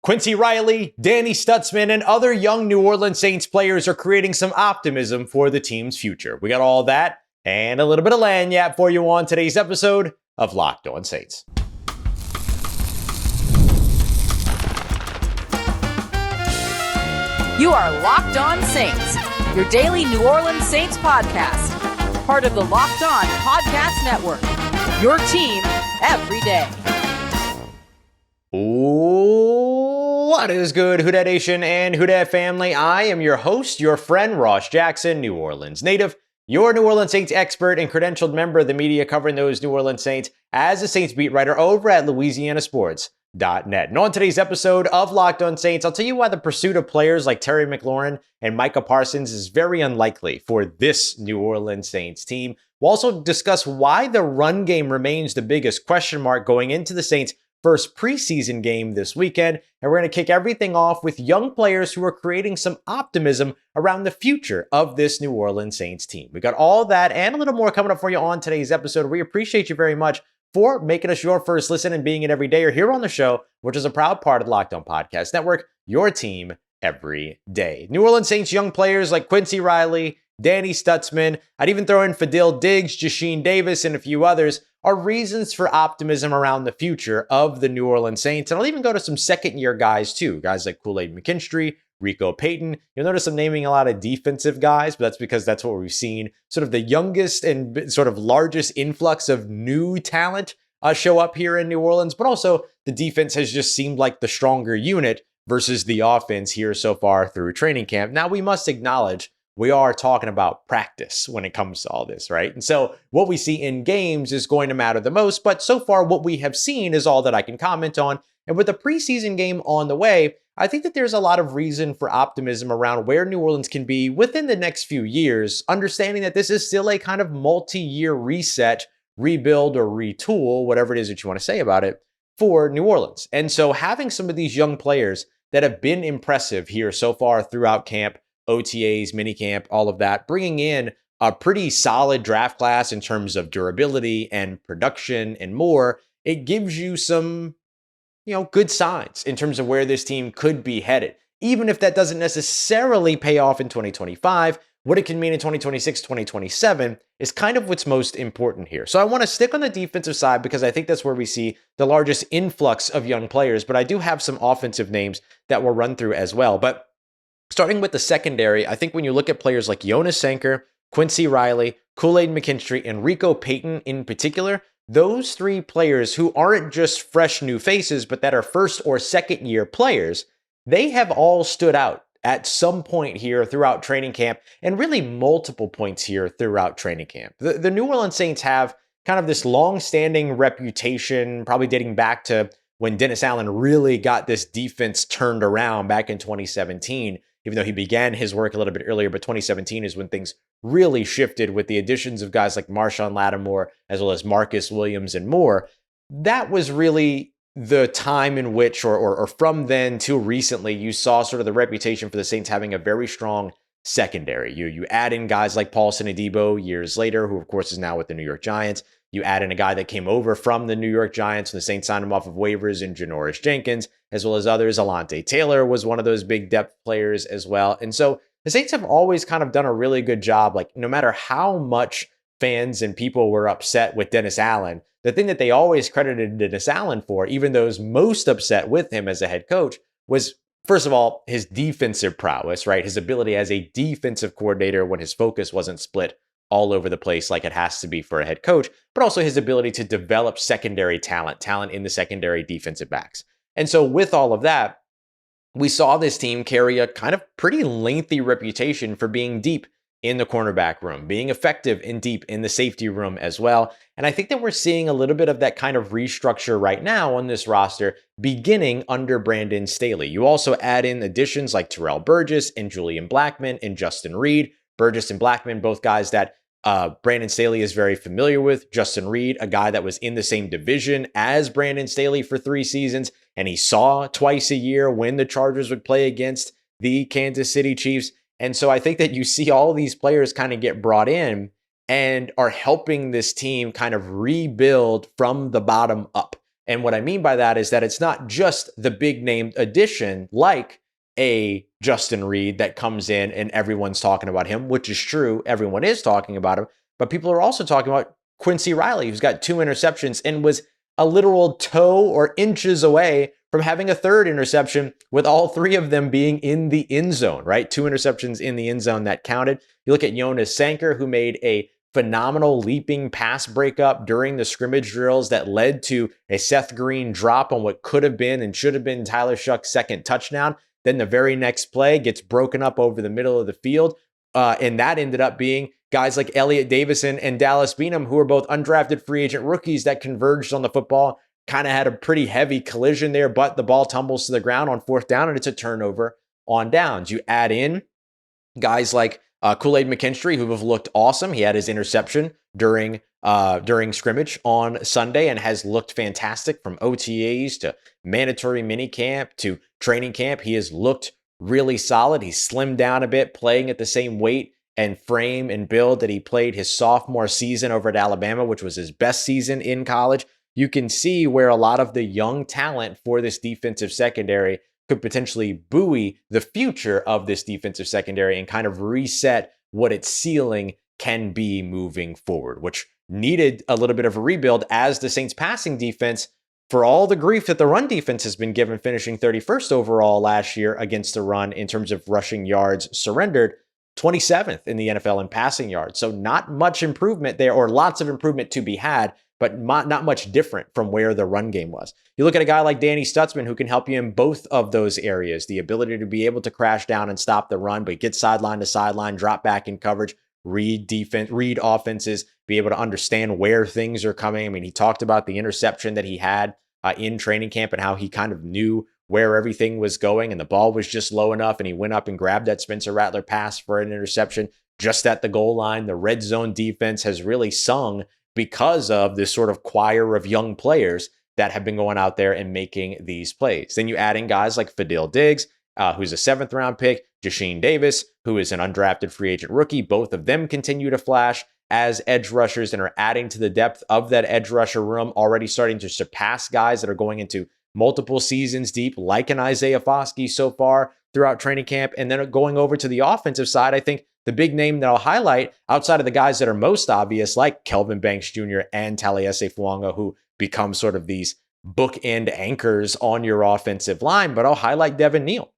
Quincy Riley, Danny Stutsman, and other young New Orleans Saints players are creating some optimism for the team's future. We got all that and a little bit of lagniappe for you on today's episode of Locked On Saints. You are Locked On Saints, your daily New Orleans Saints podcast. Part of the Locked On Podcast Network, your team every day. What is good, Who Dat Nation and Who Dat family? I am your host, your friend, Ross Jackson, New Orleans native, your New Orleans Saints expert and credentialed member of the media covering those New Orleans Saints as a Saints beat writer over at LouisianaSports.net. And on today's episode of Locked On Saints, I'll tell you why the pursuit of players like Terry McLaurin and Micah Parsons is very unlikely for this New Orleans Saints team. We'll also discuss why the run game remains the biggest question mark going into the Saints' first preseason game this weekend, and we're going to kick everything off with young players who are creating some optimism around the future of this New Orleans Saints team. We got all that and a little more coming up for you on today's episode. We appreciate you very much for making us your first listen and being an everydayer here on the show, which is a proud part of the Locked On Podcast Network, your team every day. New Orleans Saints young players like Quincy Riley, Danny Stutsman, I'd even throw in Fadil Diggs, Jashean Davis, and a few others, are reasons for optimism around the future of the New Orleans Saints. And I'll even go to some second-year guys, too. Guys like Kool-Aid McKinstry, Rico Payton. You'll notice I'm naming a lot of defensive guys, but that's because that's what we've seen. Sort of the youngest and sort of largest influx of new talent show up here in New Orleans. But also, the defense has just seemed like the stronger unit versus the offense here so far through training camp. Now, we must acknowledge we are talking about practice when it comes to all this, right? And so what we see in games is going to matter the most, but so far what we have seen is all that I can comment on. And with the preseason game on the way, I think that there's a lot of reason for optimism around where New Orleans can be within the next few years, understanding that this is still a kind of multi-year reset, rebuild, or retool, whatever it is that you want to say about it, for New Orleans. And so having some of these young players that have been impressive here so far throughout camp, OTAs, minicamp, all of that, bringing in a pretty solid draft class in terms of durability and production and more, it gives you some, good signs in terms of where this team could be headed. Even if that doesn't necessarily pay off in 2025, what it can mean in 2026, 2027 is kind of what's most important here. So I want to stick on the defensive side because I think that's where we see the largest influx of young players, but I do have some offensive names that we'll run through as well. But starting with the secondary, I think when you look at players like Jonas Sanker, Quincy Riley, Kool-Aid McKinstry, and Rico Payton in particular, those three players who aren't just fresh new faces, but that are first or second year players, they have all stood out at some point here throughout training camp and really multiple points here throughout training camp. The New Orleans Saints have kind of this long-standing reputation, probably dating back to when Dennis Allen really got this defense turned around back in 2017. Even though he began his work a little bit earlier, but 2017 is when things really shifted with the additions of guys like Marshawn Lattimore, as well as Marcus Williams and more. That was really the time in which, or from then till recently, you saw sort of the reputation for the Saints having a very strong secondary. You add in guys like Paulson Adebo years later, who of course is now with the New York Giants. You add in a guy that came over from the New York Giants, and the Saints signed him off of waivers in Janoris Jenkins, as well as others. Alante Taylor was one of those big depth players as well. And so the Saints have always kind of done a really good job. Like, no matter how much fans and people were upset with Dennis Allen, the thing that they always credited Dennis Allen for, even those most upset with him as a head coach, was, first of all, his defensive prowess, right? His ability as a defensive coordinator when his focus wasn't split all over the place like it has to be for a head coach, but also his ability to develop secondary talent in the secondary defensive backs. And so with all of that, we saw this team carry a kind of pretty lengthy reputation for being deep in the cornerback room, being effective and deep in the safety room as well. And I think that we're seeing a little bit of that kind of restructure right now on this roster beginning under Brandon Staley. You also add in additions like Terrell Burgess and Julian Blackmon and Justin Reed. Burgess and Blackmon, both guys that Brandon Staley is very familiar with. Justin Reed, a guy that was in the same division as Brandon Staley for 3 seasons, and he saw twice a year when the Chargers would play against the Kansas City Chiefs. And so I think that you see all these players kind of get brought in and are helping this team kind of rebuild from the bottom up. And what I mean by that is that it's not just the big name addition like a Justin Reed that comes in and everyone's talking about him, which is true. Everyone is talking about him. But people are also talking about Quincy Riley, who's got 2 interceptions and was a literal toe or inches away from having a 3rd interception, with all 3 of them being in the end zone, right? 2 interceptions in the end zone that counted. You look at Jonas Sanker, who made a phenomenal leaping pass breakup during the scrimmage drills that led to a Seth Green drop on what could have been and should have been Tyler Shuck's 2nd touchdown. Then the very next play gets broken up over the middle of the field. And that ended up being guys like Elliott Davison and Dallas Beanham, who are both undrafted free agent rookies that converged on the football, kind of had a pretty heavy collision there, but the ball tumbles to the ground on 4th down and it's a turnover on downs. You add in guys like Kool-Aid McKinstry, who have looked awesome. He had his interception during scrimmage on Sunday and has looked fantastic from OTAs to mandatory minicamp to training camp. He has looked really solid. He's slimmed down a bit, playing at the same weight and frame and build that he played his sophomore season over at Alabama, which was his best season in college. You can see where a lot of the young talent for this defensive secondary could potentially buoy the future of this defensive secondary and kind of reset what its ceiling can be moving forward, which needed a little bit of a rebuild as the Saints passing defense, for all the grief that the run defense has been given, finishing 31st overall last year against the run in terms of rushing yards surrendered, 27th in the NFL in passing yards. So not much improvement there, or lots of improvement to be had, but not much different from where the run game was. You look at a guy like Danny Stutsman, who can help you in both of those areas, the ability to be able to crash down and stop the run, but get sideline to sideline, drop back in coverage, read offenses, be able to understand where things are coming. I mean, he talked about the interception that he had in training camp and how he kind of knew where everything was going and the ball was just low enough, and he went up and grabbed that Spencer Rattler pass for an interception just at the goal line. The red zone defense has really sung because of this sort of choir of young players that have been going out there and making these plays. Then you add in guys like Fadil Diggs, who's a 7th round pick, Jasheen Davis, who is an undrafted free agent rookie. Both of them continue to flash as edge rushers and are adding to the depth of that edge rusher room, already starting to surpass guys that are going into multiple seasons deep, like an Isaiah Foskey so far throughout training camp. And then going over to the offensive side, I think the big name that I'll highlight outside of the guys that are most obvious, like Kelvin Banks Jr. and Taliesin Fuanga, who become sort of these bookend anchors on your offensive line, but I'll highlight Devin Neal.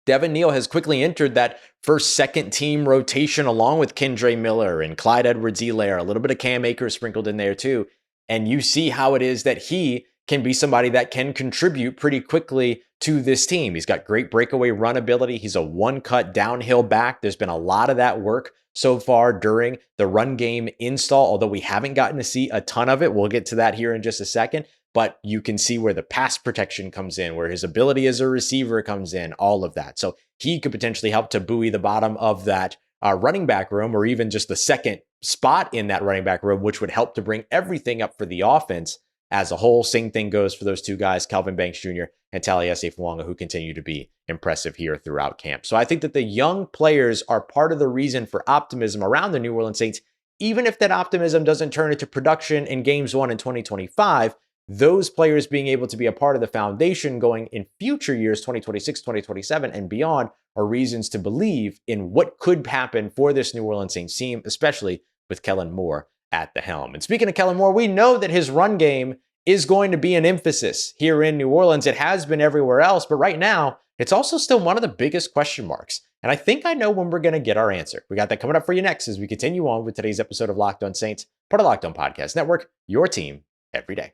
Devin Neal has quickly entered that first, second team rotation along with Kendre Miller and Clyde Edwards-Helaire, a little bit of Cam Akers sprinkled in there too. And you see how it is that he can be somebody that can contribute pretty quickly to this team. He's got great breakaway run ability. He's a one-cut downhill back. There's been a lot of that work so far during the run game install, although we haven't gotten to see a ton of it. We'll get to that here in just a second. But you can see where the pass protection comes in, where his ability as a receiver comes in, all of that. So he could potentially help to buoy the bottom of that running back room, or even just the second spot in that running back room, which would help to bring everything up for the offense as a whole. Same thing goes for those 2 guys, Kelvin Banks Jr. and Taliesin Fuanga, who continue to be impressive here throughout camp. So I think that the young players are part of the reason for optimism around the New Orleans Saints. Even if that optimism doesn't turn into production in games 1 in 2025, those players being able to be a part of the foundation going in future years, 2026, 2027, and beyond, are reasons to believe in what could happen for this New Orleans Saints team, especially with Kellen Moore at the helm. And speaking of Kellen Moore, we know that his run game is going to be an emphasis here in New Orleans. It has been everywhere else, but right now, it's also still one of the biggest question marks. And I think I know when we're going to get our answer. We got that coming up for you next as we continue on with today's episode of Locked On Saints, part of Locked On Podcast Network, your team every day.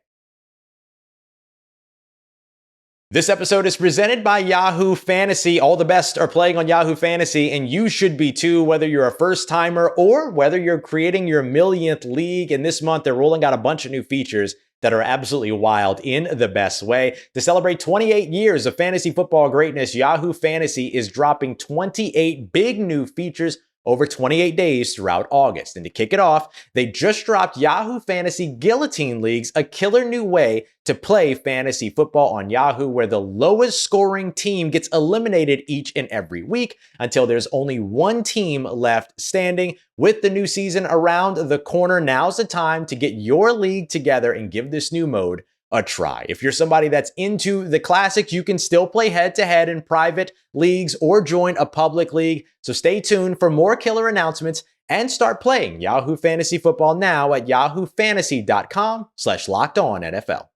This episode is presented by Yahoo Fantasy. All the best are playing on Yahoo Fantasy, and you should be too, whether you're a first-timer or whether you're creating your millionth league. And this month, they're rolling out a bunch of new features that are absolutely wild in the best way. To celebrate 28 years of fantasy football greatness, Yahoo Fantasy is dropping 28 big new features over 28 days throughout August. And to kick it off, they just dropped Yahoo Fantasy Guillotine Leagues, a killer new way to play fantasy football on Yahoo, where the lowest scoring team gets eliminated each and every week until there's only one team left standing. With the new season around the corner, now's the time to get your league together and give this new mode a try. If you're somebody that's into the classics, you can still play head-to-head in private leagues or join a public league. So stay tuned for more killer announcements and start playing Yahoo Fantasy Football now at yahoofantasy.com/lockedonnfl.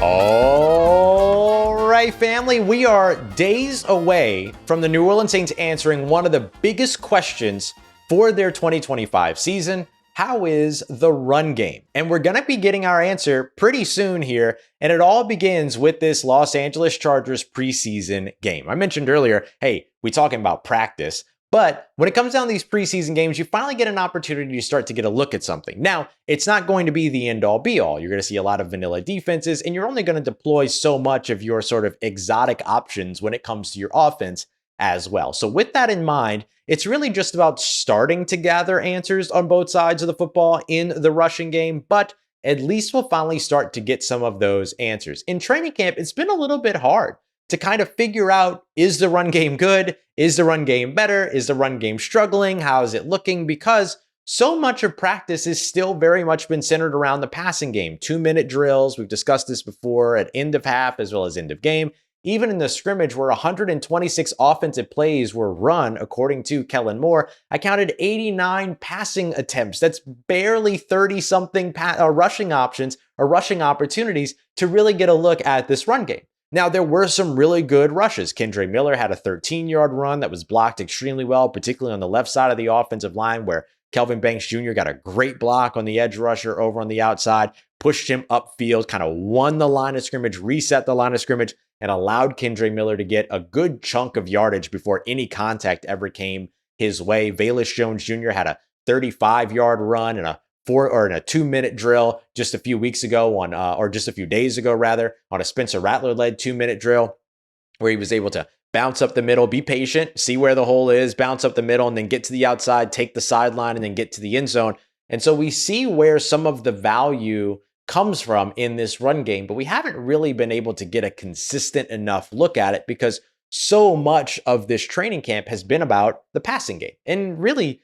All right, family, we are days away from the New Orleans Saints answering one of the biggest questions for their 2025 season. How is the run game? And we're going to be getting our answer pretty soon here. And it all begins with this Los Angeles Chargers preseason game. I mentioned earlier, hey, we talking about practice. But when it comes down to these preseason games, you finally get an opportunity to start to get a look at something. Now, it's not going to be the end-all be-all. You're going to see a lot of vanilla defenses, and you're only going to deploy so much of your sort of exotic options when it comes to your offense as well. So with that in mind, it's really just about starting to gather answers on both sides of the football in the rushing game, but at least we'll finally start to get some of those answers. In training camp, it's been a little bit hard to kind of figure out, is the run game good? Is the run game better? Is the run game struggling? How is it looking? Because so much of practice is still very much been centered around the passing game. 2-minute drills, we've discussed this before at end of half as well as end of game. Even in the scrimmage where 126 offensive plays were run, according to Kellen Moore, I counted 89 passing attempts. That's barely 30-something rushing options or rushing opportunities to really get a look at this run game. Now, there were some really good rushes. Kendre Miller had a 13-yard run that was blocked extremely well, particularly on the left side of the offensive line where Kelvin Banks Jr. got a great block on the edge rusher over on the outside, pushed him upfield, kind of won the line of scrimmage, reset the line of scrimmage, and allowed Kendre Miller to get a good chunk of yardage before any contact ever came his way. Velus Jones Jr. had a 35-yard run and a 2-minute drill just a few weeks ago or just a few days ago rather, on a Spencer Rattler-led 2-minute drill where he was able to bounce up the middle, be patient, see where the hole is, bounce up the middle, and then get to the outside, take the sideline, and then get to the end zone. And so we see where some of the value comes from in this run game, but we haven't really been able to get a consistent enough look at it because so much of this training camp has been about the passing game. And really,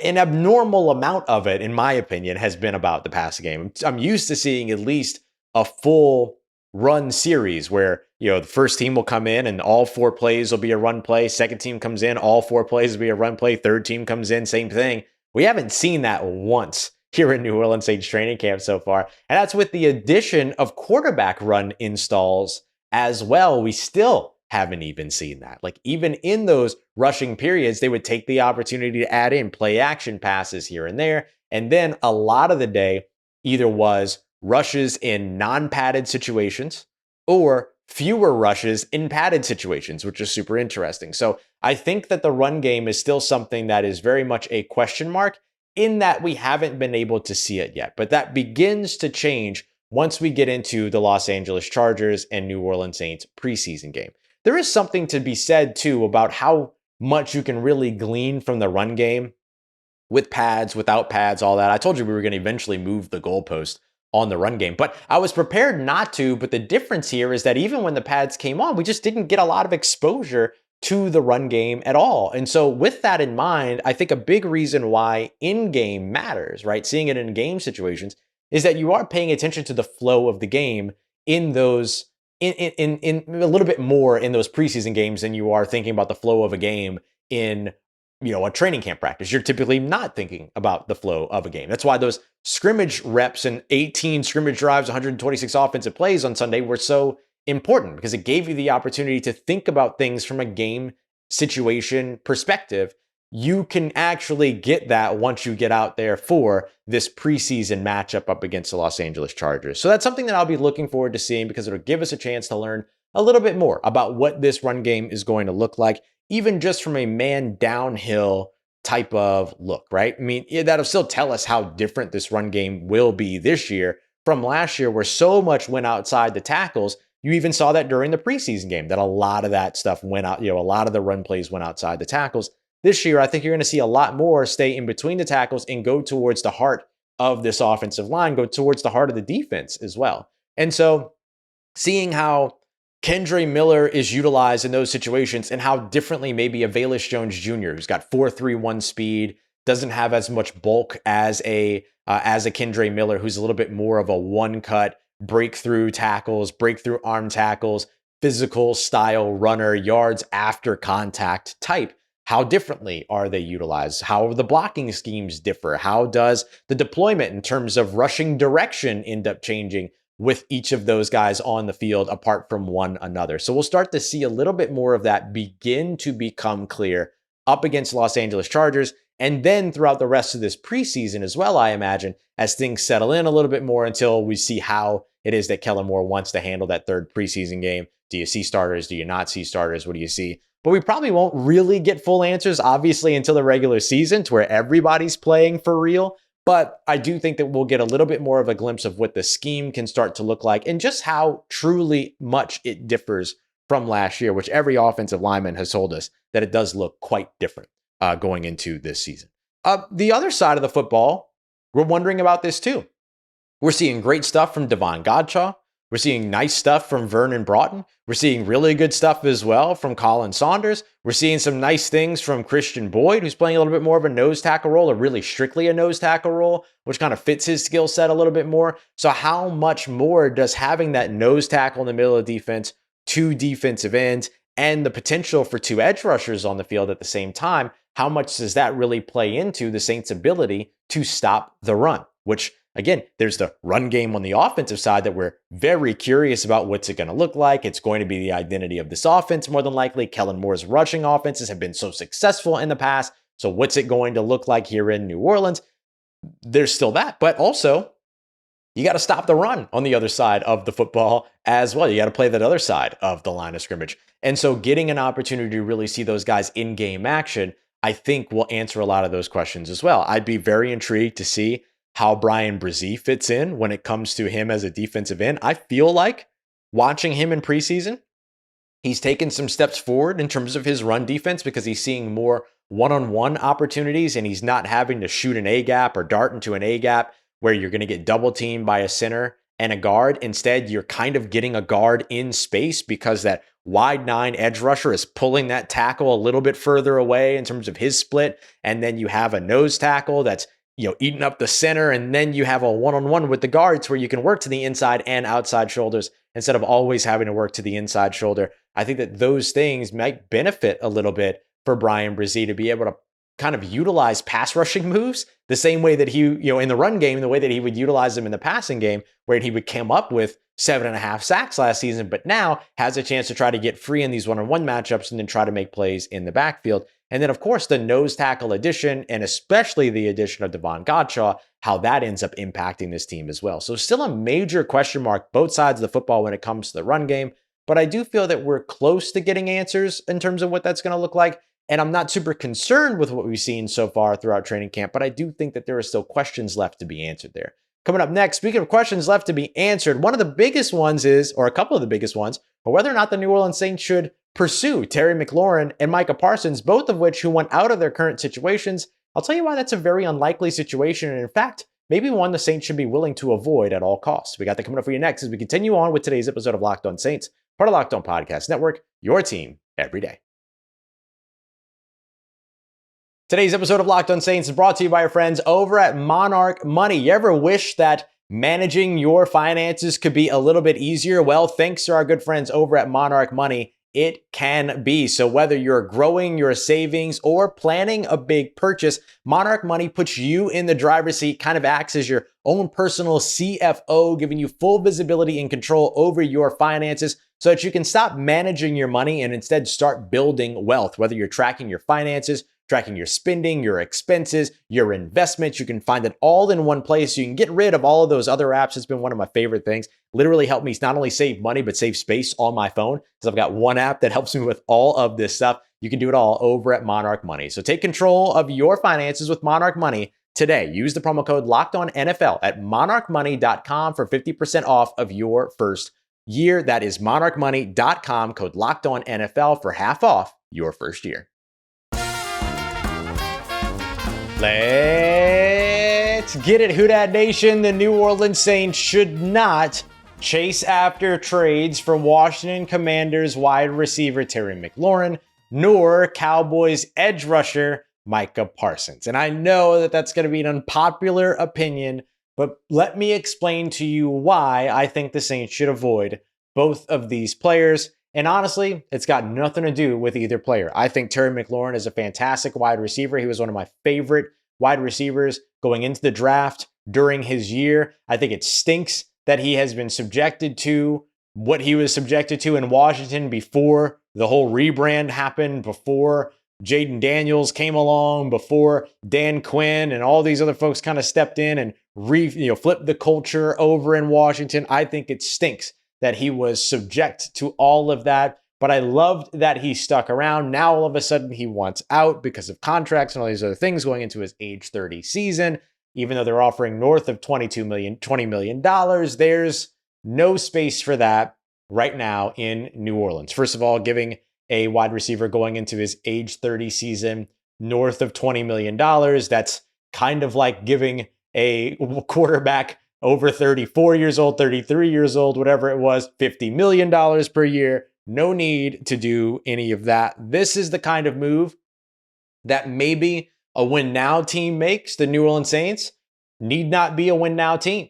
an abnormal amount of it, in my opinion, has been about the passing game. I'm used to seeing at least a full run series where, the first team will come in and all 4 plays will be a run play. Second team comes in, all 4 plays will be a run play. Third team comes in, same thing. We haven't seen that once here in New Orleans Saints training camp so far. And that's with the addition of quarterback run installs as well. We still haven't even seen that. Like, even in those rushing periods, they would take the opportunity to add in play action passes here and there. And then a lot of the day either was rushes in non-padded situations or fewer rushes in padded situations, which is super interesting. So I think that the run game is still something that is very much a question mark in that we haven't been able to see it yet. But that begins to change once we get into the Los Angeles Chargers and New Orleans Saints preseason game. There is something to be said, too, about how much you can really glean from the run game with pads, without pads, all that. I told you we were going to eventually move the goalpost on the run game, but I was prepared not to. But the difference here is that even when the pads came on, we just didn't get a lot of exposure to the run game at all. And so with that in mind, I think a big reason why in-game matters, right? Seeing it in game situations is that you are paying attention to the flow of the game in those in a little bit more in those preseason games than you are thinking about the flow of a game in, a training camp practice. You're typically not thinking about the flow of a game. That's why those scrimmage reps and 18 scrimmage drives, 126 offensive plays on Sunday were so important, because it gave you the opportunity to think about things from a game situation perspective. You can actually get that once you get out there for this preseason matchup up against the Los Angeles Chargers. So that's something that I'll be looking forward to seeing, because it'll give us a chance to learn a little bit more about what this run game is going to look like, even just from a man downhill type of look, right? I mean, that'll still tell us how different this run game will be this year from last year, where so much went outside the tackles. You even saw that during the preseason game, that a lot of that stuff went out, a lot of the run plays went outside the tackles. This year, I think you're going to see a lot more stay in between the tackles and go towards the heart of this offensive line, go towards the heart of the defense as well. And so seeing how Kendre Miller is utilized in those situations and how differently maybe a Velus Jones Jr., who's got 4.31 speed, doesn't have as much bulk as a Kendre Miller, who's a little bit more of a one-cut breakthrough tackles, breakthrough arm tackles, physical style runner, yards after contact type. How differently are they utilized? How are the blocking schemes differ? How does the deployment in terms of rushing direction end up changing with each of those guys on the field apart from one another? So we'll start to see a little bit more of that begin to become clear up against Los Angeles Chargers, and then throughout the rest of this preseason as well, I imagine, as things settle in a little bit more until we see how it is that Kellen Moore wants to handle that third preseason game. Do you see starters? Do you not see starters? What do you see? But we probably won't really get full answers, obviously, until the regular season to where everybody's playing for real. But I do think that we'll get a little bit more of a glimpse of what the scheme can start to look like and just how truly much it differs from last year, which every offensive lineman has told us that it does look quite different going into this season. The other side of the football, we're wondering about this too. We're seeing great stuff from Davon Godchaux. We're seeing nice stuff from Vernon Broughton. We're seeing really good stuff as well from Colin Saunders. We're seeing some nice things from Christian Boyd, who's playing a little bit more of a nose tackle role, or really strictly a nose tackle role, which kind of fits his skill set a little bit more. So how much more does having that nose tackle in the middle of defense, two defensive ends, and the potential for two edge rushers on the field at the same time, how much does that really play into the Saints' ability to stop the run? Which, again, there's the run game on the offensive side that we're very curious about what's it going to look like. It's going to be the identity of this offense, more than likely. Kellen Moore's rushing offenses have been so successful in the past. So what's it going to look like here in New Orleans? There's still that, but also you got to stop the run on the other side of the football as well. You got to play that other side of the line of scrimmage. And so getting an opportunity to really see those guys in game action, I think will answer a lot of those questions as well. I'd be very intrigued to see how Bryan Bresee fits in when it comes to him as a defensive end. I feel like watching him in preseason, he's taken some steps forward in terms of his run defense because he's seeing more one-on-one opportunities and he's not having to shoot an A-gap or dart into an A-gap where you're going to get double teamed by a center and a guard. Instead, you're kind of getting a guard in space because that wide nine edge rusher is pulling that tackle a little bit further away in terms of his split. And then you have a nose tackle that's eating up the center, and then you have a one-on-one with the guards where you can work to the inside and outside shoulders instead of always having to work to the inside shoulder. I think that those things might benefit a little bit for Bryan Bresee to be able to kind of utilize pass rushing moves the same way that he, in the run game, the way that he would utilize them in the passing game, where he would come up with 7.5 sacks last season, but now has a chance to try to get free in these one-on-one matchups and then try to make plays in the backfield. And then, of course, the nose tackle addition, and especially the addition of Davon Godchaux, how that ends up impacting this team as well. So still a major question mark, both sides of the football when it comes to the run game. But I do feel that we're close to getting answers in terms of what that's going to look like. And I'm not super concerned with what we've seen so far throughout training camp, but I do think that there are still questions left to be answered there. Coming up next, speaking of questions left to be answered, one of the biggest ones is, or a couple of the biggest ones, are whether or not the New Orleans Saints should pursue Terry McLaurin and Micah Parsons, both of which who went out of their current situations. I'll tell you why that's a very unlikely situation, and in fact, maybe one the Saints should be willing to avoid at all costs. We got that coming up for you next as we continue on with today's episode of Locked On Saints, part of Locked On Podcast Network, your team every day. Today's episode of Locked On Saints is brought to you by our friends over at Monarch Money. You ever wish that managing your finances could be a little bit easier? Well, thanks to our good friends over at Monarch Money, it can be. So whether you're growing your savings or planning a big purchase, Monarch Money puts you in the driver's seat, kind of acts as your own personal CFO, giving you full visibility and control over your finances so that you can stop managing your money and instead start building wealth. Whether you're tracking your finances, tracking your spending, your expenses, your investments. You can find it all in one place. You can get rid of all of those other apps. It's been one of my favorite things. Literally helped me not only save money, but save space on my phone. Because I've got one app that helps me with all of this stuff. You can do it all over at Monarch Money. So take control of your finances with Monarch Money today. Use the promo code LOCKEDONNFL at monarchmoney.com for 50% off of your first year. That is monarchmoney.com, code LOCKEDONNFL for half off your first year. Let's get it, Who Dat Nation. The New Orleans Saints should not chase after trades for Washington Commanders wide receiver Terry McLaurin, nor Cowboys edge rusher Micah Parsons. And I know that that's going to be an unpopular opinion, but let me explain to you why I think the Saints should avoid both of these players. And honestly, it's got nothing to do with either player. I think Terry McLaurin is a fantastic wide receiver. He was one of my favorite wide receivers going into the draft during his year. I think it stinks that he has been subjected to what he was subjected to in Washington before the whole rebrand happened, before Jaden Daniels came along, before Dan Quinn and all these other folks kind of stepped in and flipped the culture over in Washington. I think it stinks that he was subject to all of that, but I loved that he stuck around. Now all of a sudden he wants out because of contracts and all these other things going into his age 30 season. Even though they're offering north of $20 million, there's no space for that right now in New Orleans. First of all, giving a wide receiver going into his age 30 season north of $20 million, that's kind of like giving a quarterback over 34 years old, 33 years old, whatever it was, $50 million per year. No need to do any of that. This is the kind of move that maybe a win now team makes. The New Orleans Saints need not be a win now team.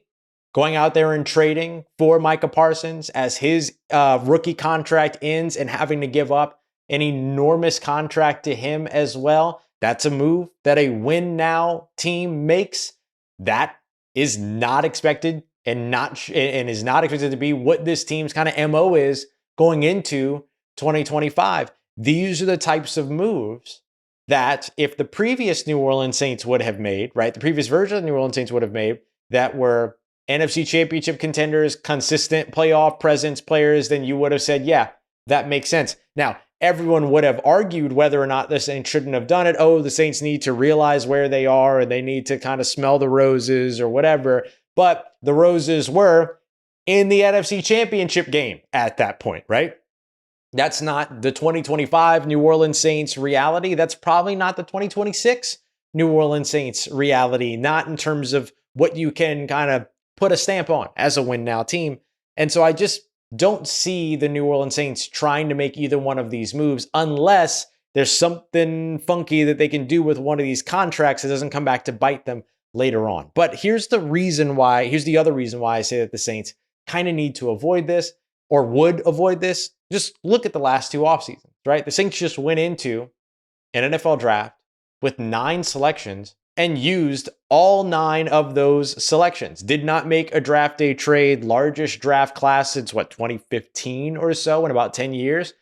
Going out there and trading for Micah Parsons as his rookie contract ends and having to give up an enormous contract to him as well. That's a move that a win now team makes. That is not expected and is not expected to be what this team's kind of MO is going into 2025. These are the types of moves that if the previous New Orleans Saints would have made, right? The previous version of the New Orleans Saints would have made that were NFC Championship contenders, consistent playoff presence players, then you would have said, yeah, that makes sense. Now, everyone would have argued whether or not the Saints shouldn't have done it. Oh, the Saints need to realize where they are and they need to kind of smell the roses or whatever. But the roses were in the NFC Championship game at that point, right? That's not the 2025 New Orleans Saints reality. That's probably not the 2026 New Orleans Saints reality, not in terms of what you can kind of put a stamp on as a win now team. And so I just don't see the New Orleans Saints trying to make either one of these moves unless there's something funky that they can do with one of these contracts that doesn't come back to bite them later on. But here's the other reason why I say that the Saints kind of need to avoid this or would avoid this. Just look at the last two off seasons, right? The Saints just went into an NFL draft with 9 selections and used all 9 of those selections. Did not make a draft day trade, largest draft class since 2015 or so, in about 10 years.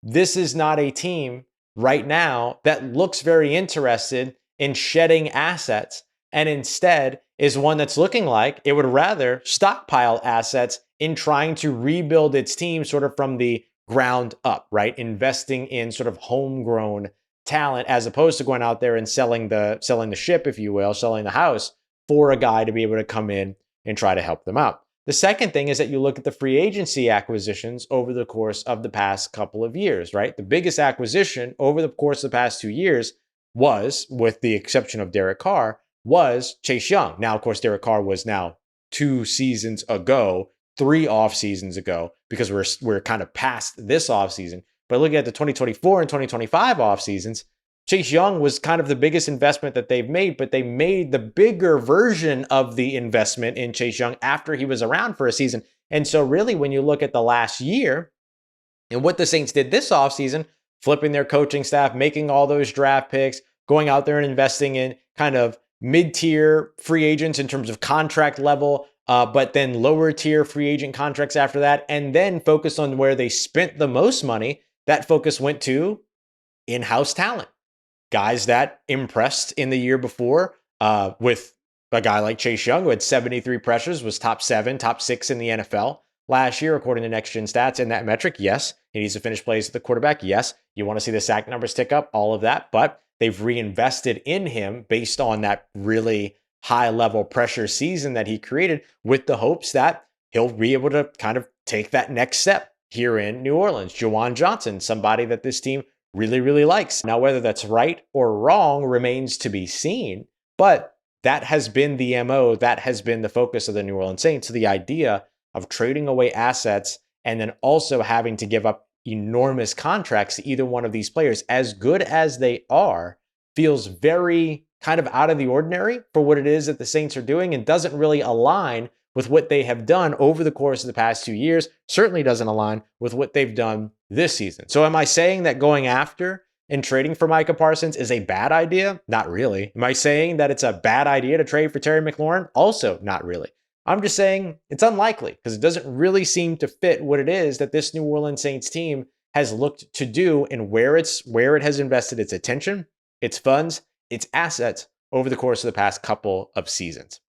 This is not a team right now that looks very interested in shedding assets, and instead is one that's looking like it would rather stockpile assets in trying to rebuild its team sort of from the ground up, right? Investing in sort of homegrown talent as opposed to going out there and selling the ship, if you will, selling the house for a guy to be able to come in and try to help them out. The second thing is that you look at the free agency acquisitions over the course of the past couple of years, right? The biggest acquisition over the course of the past 2 years was, with the exception of Derek Carr, was Chase Young. Now, of course, Derek Carr was now 2 seasons ago, 3 off seasons ago, because we're kind of past this off season. But looking at the 2024 and 2025 off seasons, Chase Young was kind of the biggest investment that they've made, but they made the bigger version of the investment in Chase Young after he was around for a season. And so really, when you look at the last year and what the Saints did this offseason, flipping their coaching staff, making all those draft picks, going out there and investing in kind of mid-tier free agents in terms of contract level, but then lower tier free agent contracts after that, and then focus on where they spent the most money. That focus went to in-house talent. Guys that impressed in the year before with a guy like Chase Young, who had 73 pressures, was top 7, top 6 in the NFL last year, according to Next Gen Stats. And that metric, yes, he needs to finish plays at the quarterback. Yes, you want to see the sack numbers tick up, all of that. But they've reinvested in him based on that really high-level pressure season that he created, with the hopes that he'll be able to kind of take that next step here in New Orleans. Juwan Johnson, somebody that this team really, really likes. Now, whether that's right or wrong remains to be seen, but that has been the MO, that has been the focus of the New Orleans Saints. So the idea of trading away assets and then also having to give up enormous contracts to either one of these players, as good as they are, feels very kind of out of the ordinary for what it is that the Saints are doing and doesn't really align with what they have done over the course of the past 2 years. Certainly doesn't align with what they've done this season. So am I saying that going after and trading for Micah Parsons is a bad idea? Not really. Am I saying that it's a bad idea to trade for Terry McLaurin? Also not really. I'm just saying it's unlikely because it doesn't really seem to fit what it is that this New Orleans Saints team has looked to do and where it has invested its attention, its funds, its assets over the course of the past couple of seasons.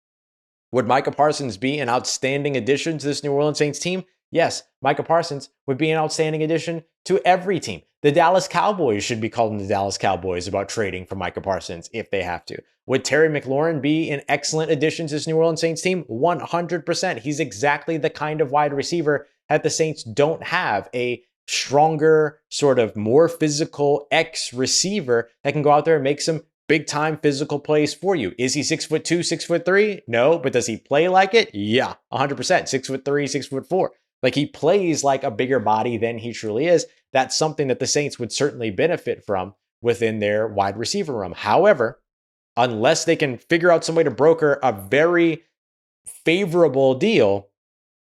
Would Micah Parsons be an outstanding addition to this New Orleans Saints team? Yes, Micah Parsons would be an outstanding addition to every team. The Dallas Cowboys should be calling the Dallas Cowboys about trading for Micah Parsons if they have to. Would Terry McLaurin be an excellent addition to this New Orleans Saints team? 100%. He's exactly the kind of wide receiver that the Saints don't have. A stronger, sort of more physical X receiver that can go out there and make some big time physical plays for you. Is he 6'2", 6'3"? No, but does he play like it? Yeah, 100%. 6'3", 6'4". Like he plays like a bigger body than he truly is. That's something that the Saints would certainly benefit from within their wide receiver room. However, unless they can figure out some way to broker a very favorable deal,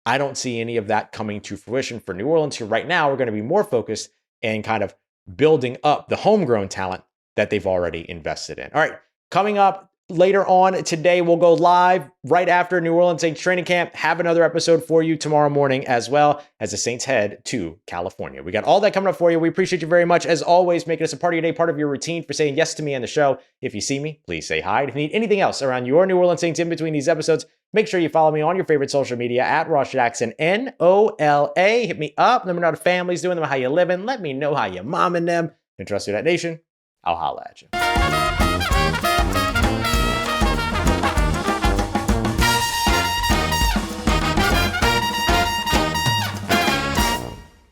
I don't see any of that coming to fruition for New Orleans, who right now are going to be more focused and kind of building up the homegrown talent that they've already invested in. All right, coming up later on today, we'll go live right after New Orleans Saints training camp. Have another episode for you tomorrow morning as well as the Saints head to California. We got all that coming up for you. We appreciate you very much. As always, making us a part of your day, part of your routine for saying yes to me on the show. If you see me, please say hi. If you need anything else around your New Orleans Saints in between these episodes, make sure you follow me on your favorite social media at Ross Jackson, NOLA. Hit me up. Let me know how the family's doing, how you living. Let me know how you momming them. And trust Who Dat Nation, I'll holla at you.